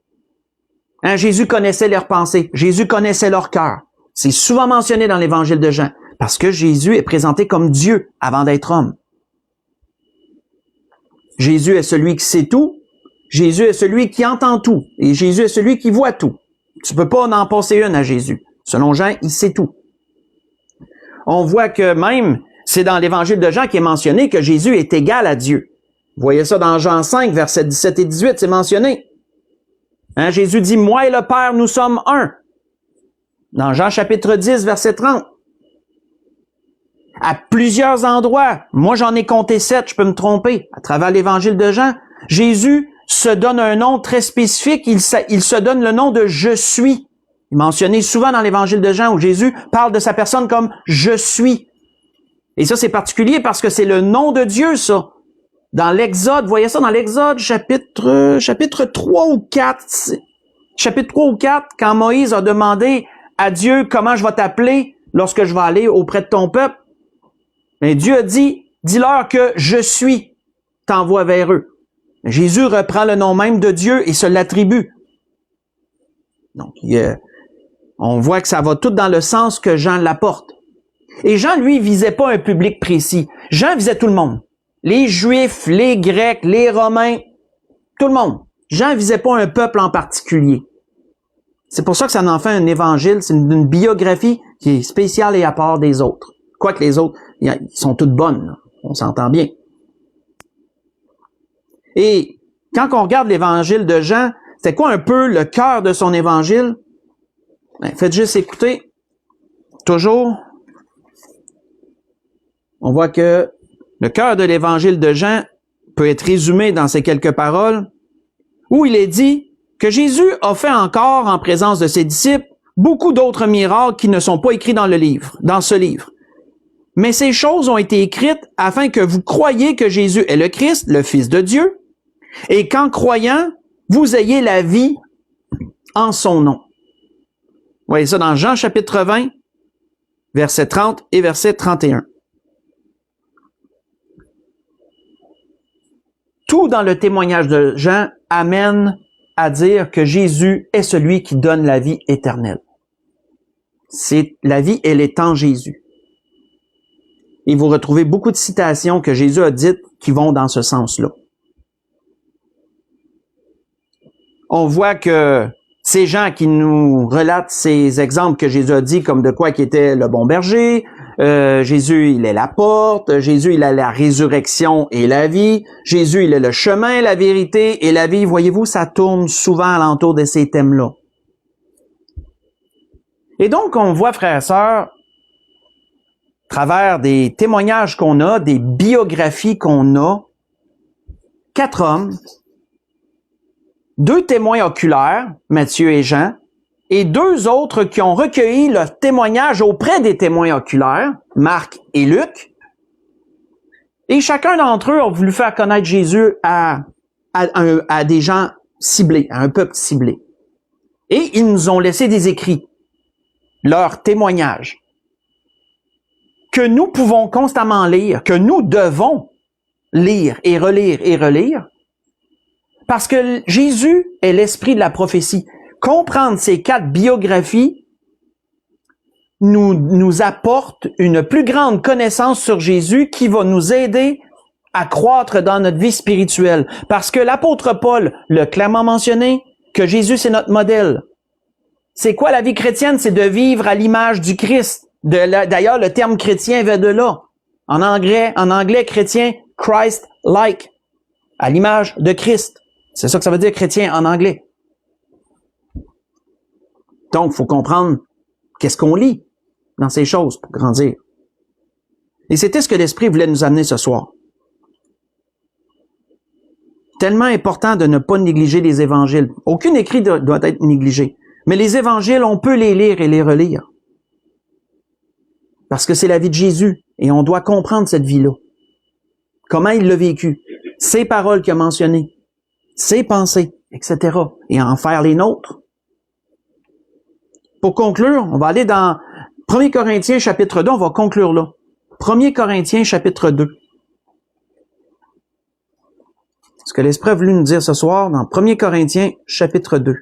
Hein, Jésus connaissait leurs pensées. Jésus connaissait leur cœur. C'est souvent mentionné dans l'évangile de Jean. Parce que Jésus est présenté comme Dieu avant d'être homme. Jésus est celui qui sait tout. Jésus est celui qui entend tout. Et Jésus est celui qui voit tout. Tu peux pas en passer une à Jésus. Selon Jean, il sait tout. On voit que même, c'est dans l'évangile de Jean qui est mentionné que Jésus est égal à Dieu. Vous voyez ça dans Jean 5, versets 17 et 18, c'est mentionné. Hein, Jésus dit, « Moi et le Père, nous sommes un. » Dans Jean chapitre 10, verset 30. À plusieurs endroits, moi j'en ai compté 7, je peux me tromper, à travers l'évangile de Jean, Jésus se donne un nom très spécifique, il se donne le nom de « Je suis ». Il est mentionné souvent dans l'évangile de Jean où Jésus parle de sa personne comme « Je suis ». Et ça c'est particulier parce que c'est le nom de Dieu, ça. Dans l'Exode, vous voyez ça dans l'Exode, chapitre 3 ou 4. Chapitre 3 ou 4, quand Moïse a demandé à Dieu comment je vais t'appeler lorsque je vais aller auprès de ton peuple. Mais Dieu a dit, dis-leur que je suis, t'envoie vers eux. Jésus reprend le nom même de Dieu et se l'attribue. Donc, on voit que ça va tout dans le sens que Jean l'apporte. Et Jean, lui, visait pas un public précis. Jean visait tout le monde. Les Juifs, les Grecs, les Romains, tout le monde. Jean visait pas un peuple en particulier. C'est pour ça que ça en fait un évangile, c'est une biographie qui est spéciale et à part des autres. Quoique les autres, ils sont toutes bonnes, là. On s'entend bien. Et quand on regarde l'évangile de Jean, c'est quoi un peu le cœur de son évangile? Ben, faites juste écouter. Toujours. On voit que le cœur de l'évangile de Jean peut être résumé dans ces quelques paroles, où il est dit que Jésus a fait encore, en présence de ses disciples, beaucoup d'autres miracles qui ne sont pas écrits dans ce livre. Mais ces choses ont été écrites afin que vous croyiez que Jésus est le Christ, le Fils de Dieu, et qu'en croyant, vous ayez la vie en son nom. Vous voyez ça dans Jean chapitre 20, verset 30 et verset 31. Tout dans le témoignage de Jean amène à dire que Jésus est celui qui donne la vie éternelle. La vie, elle est en Jésus. Et vous retrouvez beaucoup de citations que Jésus a dites qui vont dans ce sens-là. On voit que ces gens qui nous relatent ces exemples que Jésus a dit comme de quoi qui était le bon berger, Jésus, il est la porte. Jésus, il est la résurrection et la vie. Jésus, il est le chemin, la vérité et la vie. Voyez-vous, ça tourne souvent alentour de ces thèmes-là. Et donc, on voit, frères et sœurs, à travers des témoignages qu'on a, des biographies qu'on a, 4 hommes, 2 témoins oculaires, Matthieu et Jean, et 2 autres qui ont recueilli leur témoignage auprès des témoins oculaires, Marc et Luc. Et chacun d'entre eux a voulu faire connaître Jésus à des gens ciblés, à un peuple ciblé. Et ils nous ont laissé des écrits, leurs témoignages, que nous pouvons constamment lire, que nous devons lire et relire et relire, parce que Jésus est l'esprit de la prophétie. Comprendre ces 4 biographies nous apporte une plus grande connaissance sur Jésus qui va nous aider à croître dans notre vie spirituelle. Parce que l'apôtre Paul l'a clairement mentionné, que Jésus c'est notre modèle. C'est quoi la vie chrétienne? C'est de vivre à l'image du Christ. D'ailleurs, le terme chrétien vient de là. En anglais, chrétien, Christ-like. À l'image de Christ. C'est ça que ça veut dire chrétien en anglais. Donc, il faut comprendre qu'est-ce qu'on lit dans ces choses pour grandir. Et c'était ce que l'Esprit voulait nous amener ce soir. Tellement important de ne pas négliger les évangiles. Aucun écrit doit être négligé. Mais les évangiles, on peut les lire et les relire. Parce que c'est la vie de Jésus. Et on doit comprendre cette vie-là. Comment il l'a vécu. Ses paroles qu'il a mentionnées. Ses pensées, etc. Et en faire les nôtres. Pour conclure, on va aller dans 1 Corinthiens chapitre 2, on va conclure là. 1 Corinthiens chapitre 2. Ce que l'Esprit a voulu nous dire ce soir dans 1 Corinthiens chapitre 2.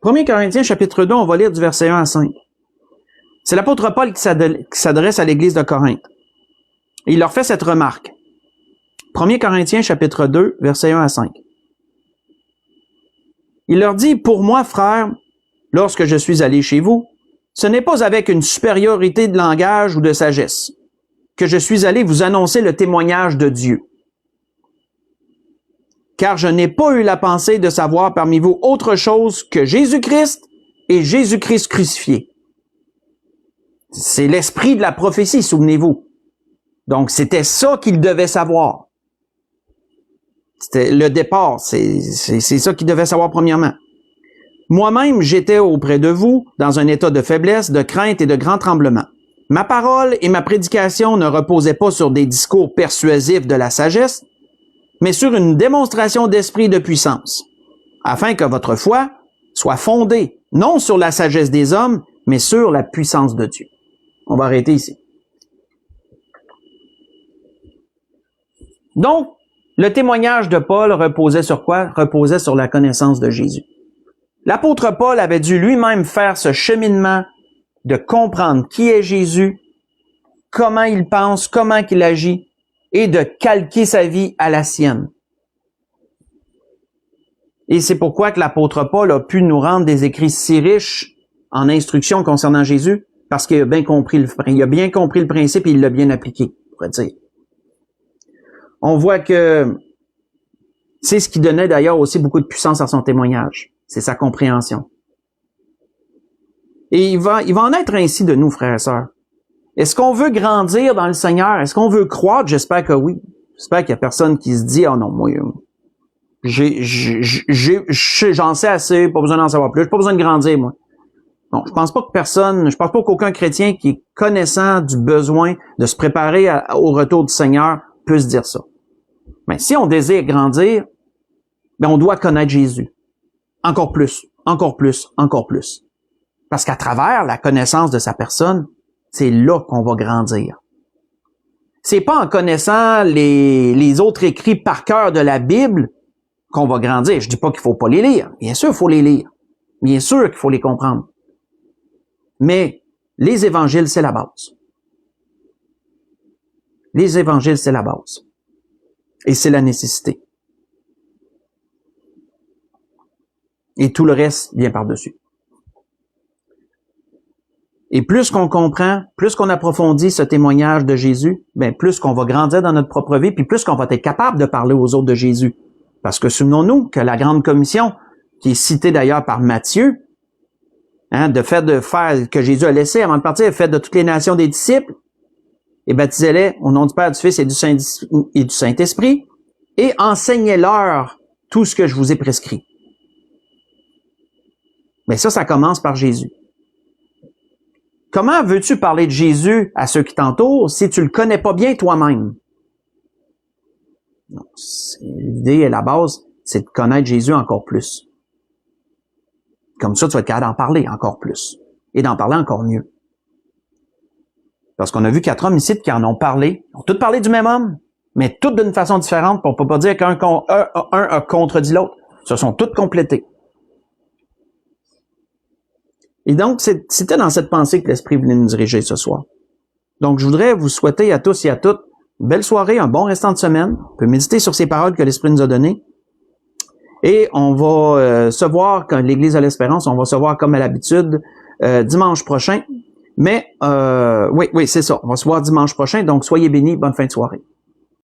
« 1 Corinthiens, chapitre 2, on va lire du verset 1 à 5. C'est l'apôtre Paul qui s'adresse à l'église de Corinthe. Et il leur fait cette remarque. 1 Corinthiens, chapitre 2, verset 1 à 5. Il leur dit, « Pour moi, frères, lorsque je suis allé chez vous, ce n'est pas avec une supériorité de langage ou de sagesse que je suis allé vous annoncer le témoignage de Dieu. Car je n'ai pas eu la pensée de savoir parmi vous autre chose que Jésus-Christ et Jésus-Christ crucifié. » C'est l'esprit de la prophétie, souvenez-vous. Donc, c'était ça qu'il devait savoir. C'était le départ, c'est ça qu'il devait savoir premièrement. « Moi-même, j'étais auprès de vous dans un état de faiblesse, de crainte et de grand tremblement. Ma parole et ma prédication ne reposaient pas sur des discours persuasifs de la sagesse, mais sur une démonstration d'esprit et de puissance, afin que votre foi soit fondée, non sur la sagesse des hommes, mais sur la puissance de Dieu. » On va arrêter ici. Donc, le témoignage de Paul reposait sur quoi? Reposait sur la connaissance de Jésus. L'apôtre Paul avait dû lui-même faire ce cheminement de comprendre qui est Jésus, comment il pense, comment il agit, et de calquer sa vie à la sienne. Et c'est pourquoi que l'apôtre Paul a pu nous rendre des écrits si riches en instructions concernant Jésus, parce qu'il a bien compris le principe et il l'a bien appliqué, on pourrait dire. On voit que c'est ce qui donnait d'ailleurs aussi beaucoup de puissance à son témoignage. C'est sa compréhension. Et il va en être ainsi de nous, frères et sœurs. Est-ce qu'on veut grandir dans le Seigneur? Est-ce qu'on veut croître? J'espère que oui. J'espère qu'il y a personne qui se dit, « Oh non, moi, j'en sais assez, pas besoin d'en savoir plus, j'ai pas besoin de grandir, moi. » Non, je pense pas qu'aucun chrétien qui est connaissant du besoin de se préparer au retour du Seigneur puisse dire ça. Mais si on désire grandir, ben on doit connaître Jésus. Encore plus, encore plus, encore plus. Parce qu'à travers la connaissance de sa personne, c'est là qu'on va grandir. C'est pas en connaissant les autres écrits par cœur de la Bible qu'on va grandir. Je dis pas qu'il faut pas les lire. Bien sûr, il faut les lire. Bien sûr qu'il faut les comprendre. Mais Les évangiles, c'est la base. Les évangiles, c'est la base. Et c'est la nécessité. Et tout le reste vient par-dessus. Et plus qu'on comprend, plus qu'on approfondit ce témoignage de Jésus, ben plus qu'on va grandir dans notre propre vie, puis plus qu'on va être capable de parler aux autres de Jésus. Parce que souvenons-nous que la grande commission, qui est citée d'ailleurs par Matthieu, de faire que Jésus a laissé avant de partir, fait de toutes les nations des disciples, et baptisez-les au nom du Père, du Fils et du Saint-Esprit, et enseignez-leur tout ce que je vous ai prescrit. Mais ça commence par Jésus. Comment veux-tu parler de Jésus à ceux qui t'entourent si tu le connais pas bien toi-même? L'idée et la base, c'est de connaître Jésus encore plus. Comme ça, tu vas être capable d'en parler encore plus. Et d'en parler encore mieux. Parce qu'on a vu 4 hommes ici qui en ont parlé. Ils ont tous parlé du même homme, mais tous d'une façon différente. On ne peut pas dire qu'un a contredit l'autre. Ils se sont tous complétés. Et donc, c'était dans cette pensée que l'Esprit voulait nous diriger ce soir. Donc, je voudrais vous souhaiter à tous et à toutes une belle soirée, un bon restant de semaine. On peut méditer sur ces paroles que l'Esprit nous a données. Et on va se voir, quand l'Église de l'Espérance, on va se voir comme à l'habitude dimanche prochain. Mais, oui, c'est ça. On va se voir dimanche prochain. Donc, soyez bénis. Bonne fin de soirée.